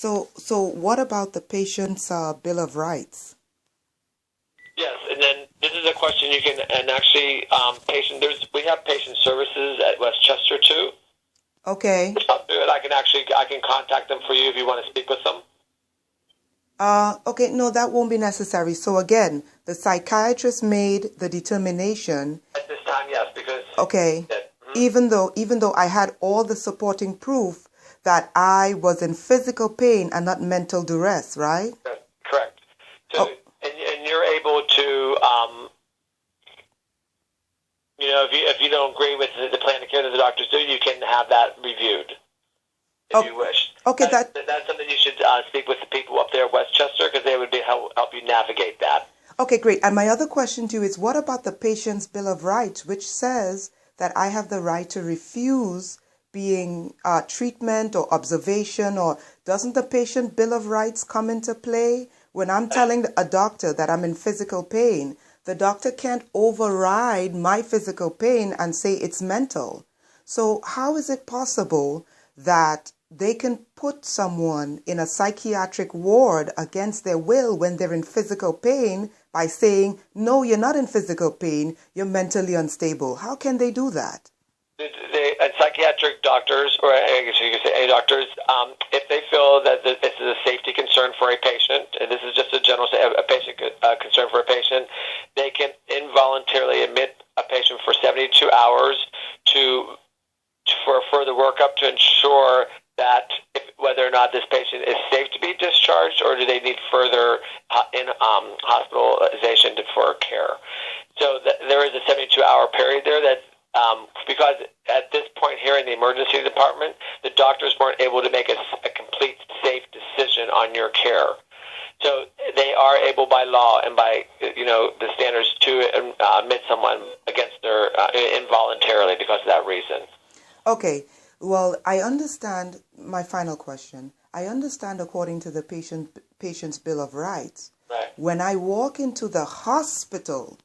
So what about the patient's Bill of Rights? Yes, and then this is a question you can, and actually, we have patient services at Westchester too. Okay. And I can contact them for you if you want to speak with them. Okay, no, that won't be necessary. So again, the psychiatrist made the determination. At this time, yes, because okay, even though I had all the supporting proof that I was in physical pain and not mental duress, right? Correct. So, and you're able to, if you don't agree with the plan of care that the doctors do, you can have that reviewed if you wish. Okay, that's something you should speak with the people up there at Westchester because they would help you navigate that. Okay, great. And my other question to you is, what about the patient's Bill of Rights, which says that I have the right to refuse being treatment or observation, or doesn't the patient Bill of Rights come into play? When I'm telling a doctor that I'm in physical pain, the doctor can't override my physical pain and say it's mental. So how is it possible that they can put someone in a psychiatric ward against their will when they're in physical pain by saying, no, you're not in physical pain, you're mentally unstable? How can they do that? Psychiatric doctors, or I guess you could say doctors, if they feel that this is a safety concern for a patient, and this is just a general patient concern for a patient, they can involuntarily admit a patient for 72 hours for a further workup to ensure that whether or not this patient is safe to be discharged or do they need further hospitalization for care. So there is a 72-hour period there that because at this point here in the emergency department, the doctors weren't able to make a complete safe decision on your care. So they are able by law and by the standards to admit someone against their involuntarily because of that reason. Okay. Well, I understand. My final question. I understand according to the patient's Bill of Rights. Right. When I walk into the hospital,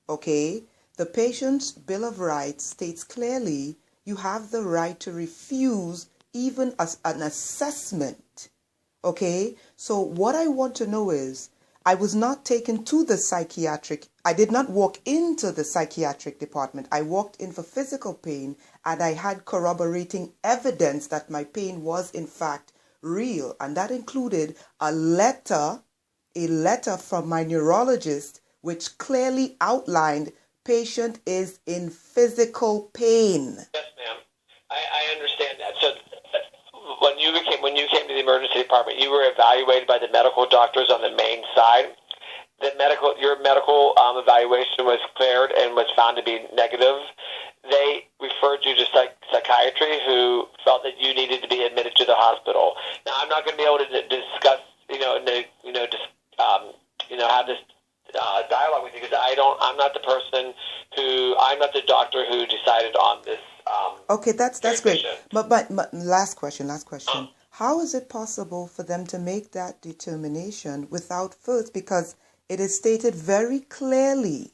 okay, the patient's Bill of Rights states clearly you have the right to refuse even an assessment. Okay? So what I want to know is, I was not taken to the psychiatric. I did not walk into the psychiatric department. I walked in for physical pain, and I had corroborating evidence that my pain was in fact real. And that included a letter from my neurologist, which clearly outlined patient is in physical pain. Yes, ma'am. I understand that. So when you came to the emergency department, you were evaluated by the medical doctors on the main side. Your medical evaluation was cleared and was found to be negative. They referred you to psychiatry, who felt that you needed to be admitted to the hospital. Now, I'm not going to be able to discuss, have this dialogue with you because I'm not the doctor who decided on this. Okay, that's great. But last question. How is it possible for them to make that determination without first, because it is stated very clearly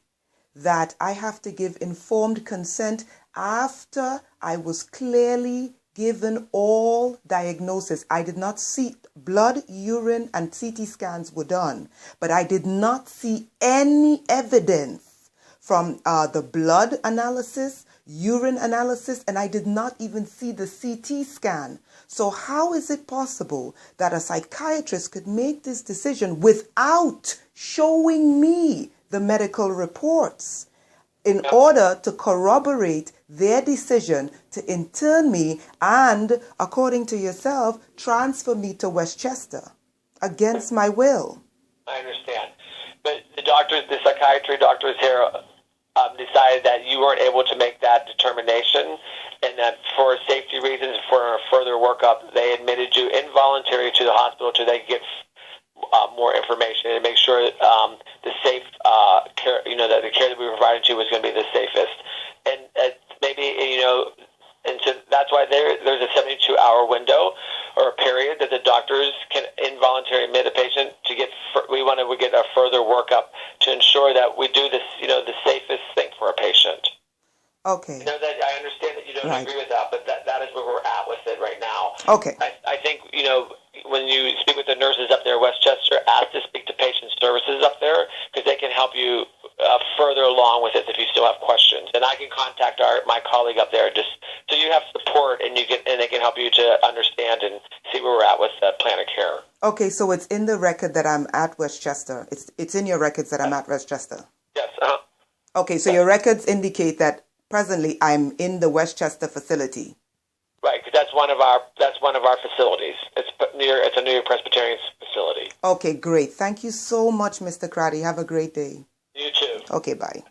that I have to give informed consent after I was clearly given all diagnosis. I did not see blood, urine, and CT scans were done, but I did not see any evidence from the blood analysis, urine analysis, and I did not even see the CT scan. So how is it possible that a psychiatrist could make this decision without showing me the medical reports in order to corroborate their decision to intern me and, according to yourself, transfer me to Westchester against my will? I understand. But the psychiatry doctors here decided that you weren't able to make that determination, and that for safety reasons, for a further workup, they admitted you involuntary to the hospital till they get more information and make sure that the safe care, that the care that we provided to you was going to be the safest. And maybe, and so that's why there's a 72-hour window or a period that the doctors can involuntarily admit a patient to get. We want to get a further workup to ensure that we do this, the safest thing for a patient. Okay. That I understand that you don't agree with that, but that is where we're at with it right now. Okay. I think when you speak with the nurses up there at Westchester, ask to speak to patient services up there because they can help you further along with this if you still have questions. And I can contact my colleague up there just so you have support and they can help you to understand and see where we're at with plan of care. Okay, so it's in the record that I'm at Westchester. It's in your records that I'm at Westchester. Yes. Okay, so your records indicate that presently I'm in the Westchester facility. Right, because that's one of our facilities. It's a New York Presbyterian facility. Okay, great. Thank you so much, Mr. Craddy. Have a great day. You too. Okay, bye.